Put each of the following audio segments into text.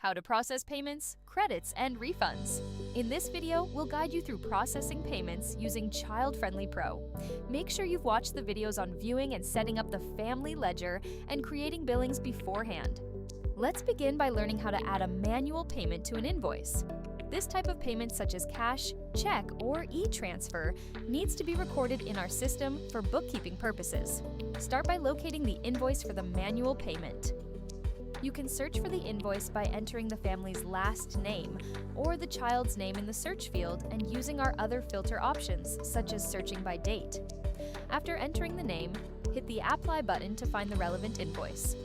how to process payments, credits, and refunds. In this video, we'll guide you through processing payments using ChildFriendly Pro. Make sure you've watched the videos on viewing and setting up the family ledger and creating billings beforehand. Let's begin by learning how to add a manual payment to an invoice. This type of payment, such as cash, check, or e-transfer, needs to be recorded in our system for bookkeeping purposes. Start by locating the invoice for the manual payment. You can search for the invoice by entering the family's last name or the child's name in the search field and using our other filter options, such as searching by date. After entering the name, hit the Apply button to find the relevant invoice.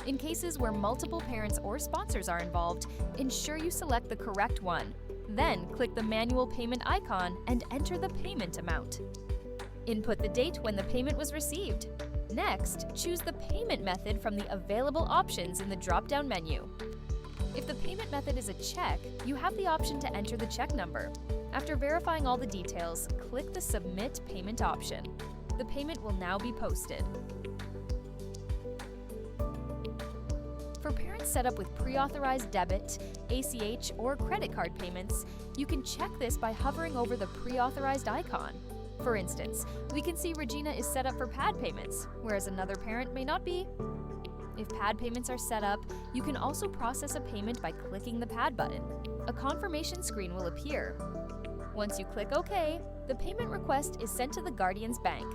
In cases where multiple parents or sponsors are involved, ensure you select the correct one. Then click the manual payment icon and enter the payment amount. Input the date when the payment was received. Next, choose the payment method from the available options in the drop-down menu. If the payment method is a check, you have the option to enter the check number. After verifying all the details, click the Submit Payment option. The payment will now be posted. For parents set up with pre-authorized debit, ACH, or credit card payments, you can check this by hovering over the pre-authorized icon. For instance, we can see Regina is set up for PAD payments, whereas another parent may not be. If PAD payments are set up, you can also process a payment by clicking the PAD button. A confirmation screen will appear. Once you click OK, the payment request is sent to the guardian's bank.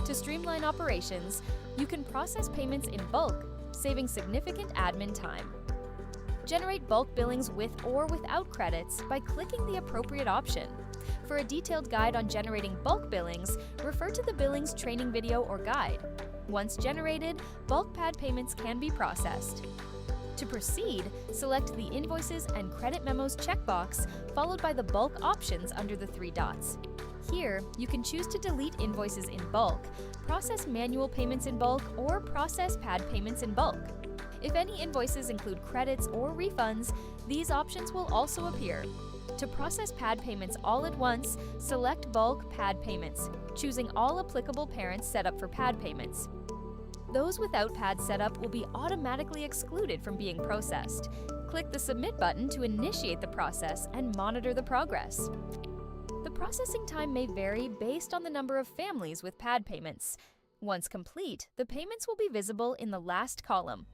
To streamline operations, you can process payments in bulk, saving significant admin time. Generate bulk billings with or without credits by clicking the appropriate option. For a detailed guide on generating bulk billings, refer to the billings training video or guide. Once generated, bulk PAD payments can be processed. To proceed, select the Invoices and Credit Memos checkbox, followed by the bulk options under the three dots. Here, you can choose to delete invoices in bulk, process manual payments in bulk, or process PAD payments in bulk. If any invoices include credits or refunds, these options will also appear. To process PAD payments all at once, select Bulk PAD Payments, choosing all applicable parents set up for PAD payments. Those without PAD setup will be automatically excluded from being processed. Click the Submit button to initiate the process and monitor the progress. The processing time may vary based on the number of families with PAD payments. Once complete, the payments will be visible in the last column.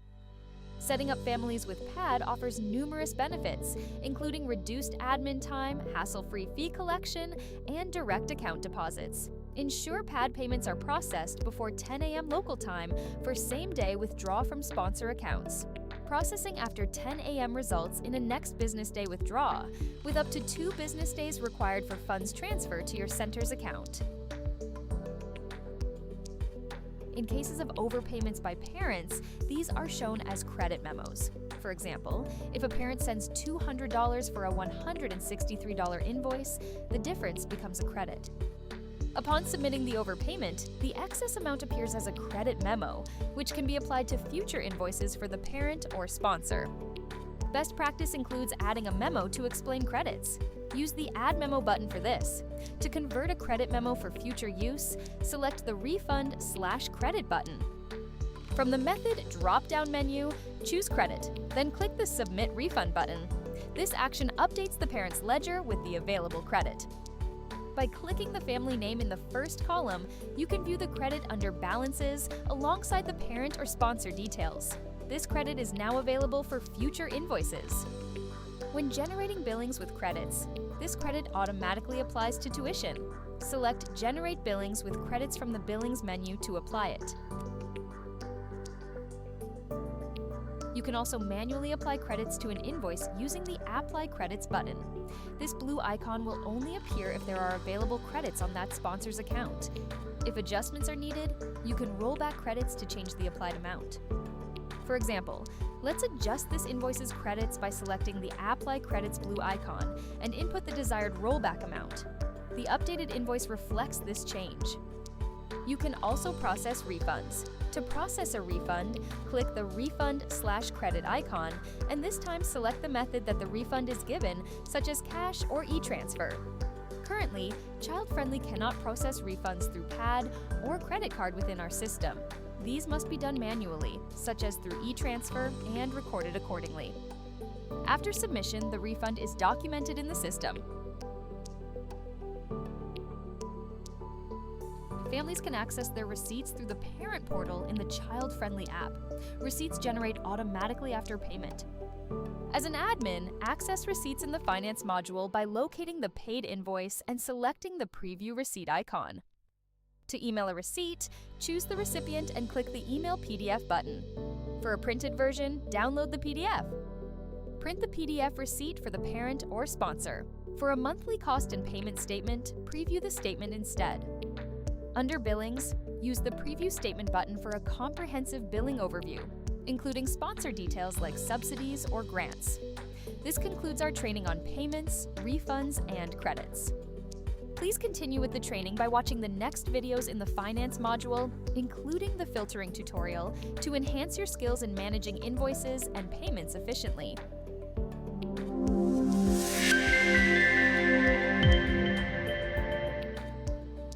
Setting up families with PAD offers numerous benefits, including reduced admin time, hassle-free fee collection, and direct account deposits. Ensure PAD payments are processed before 10 a.m. local time for same-day withdrawal from sponsor accounts. Processing after 10 a.m. results in a next business day withdrawal, with up to 2 business days required for funds transfer to your center's account. In cases of overpayments by parents, these are shown as credit memos. For example, if a parent sends $200 for a $163 invoice, the difference becomes a credit. Upon submitting the overpayment, the excess amount appears as a credit memo, which can be applied to future invoices for the parent or sponsor. Best practice includes adding a memo to explain credits. Use the Add Memo button for this. To convert a credit memo for future use, select the Refund/Credit button. From the Method drop-down menu, choose Credit, then click the Submit Refund button. This action updates the parent's ledger with the available credit. By clicking the family name in the first column, you can view the credit under Balances alongside the parent or sponsor details. This credit is now available for future invoices. When generating billings with credits, this credit automatically applies to tuition. Select Generate Billings with Credits from the Billings menu to apply it. You can also manually apply credits to an invoice using the Apply Credits button. This blue icon will only appear if there are available credits on that sponsor's account. If adjustments are needed, you can roll back credits to change the applied amount. For example, let's adjust this invoice's credits by selecting the Apply Credits blue icon and input the desired rollback amount. The updated invoice reflects this change. You can also process refunds. To process a refund, click the Refund/Credit icon, and this time select the method that the refund is given, such as cash or e-transfer. Currently, ChildFriendly cannot process refunds through PAD or credit card within our system. These must be done manually, such as through e-transfer and recorded accordingly. After submission, the refund is documented in the system. Families can access their receipts through the parent portal in the ChildFriendly app. Receipts generate automatically after payment. As an admin, access receipts in the Finance module by locating the paid invoice and selecting the Preview Receipt icon. To email a receipt, choose the recipient and click the Email PDF button. For a printed version, download the PDF. Print the PDF receipt for the parent or sponsor. For a monthly cost and payment statement, preview the statement instead. Under Billings, use the Preview Statement button for a comprehensive billing overview, including sponsor details like subsidies or grants. This concludes our training on payments, refunds, and credits. Please continue with the training by watching the next videos in the Finance module, including the filtering tutorial, to enhance your skills in managing invoices and payments efficiently.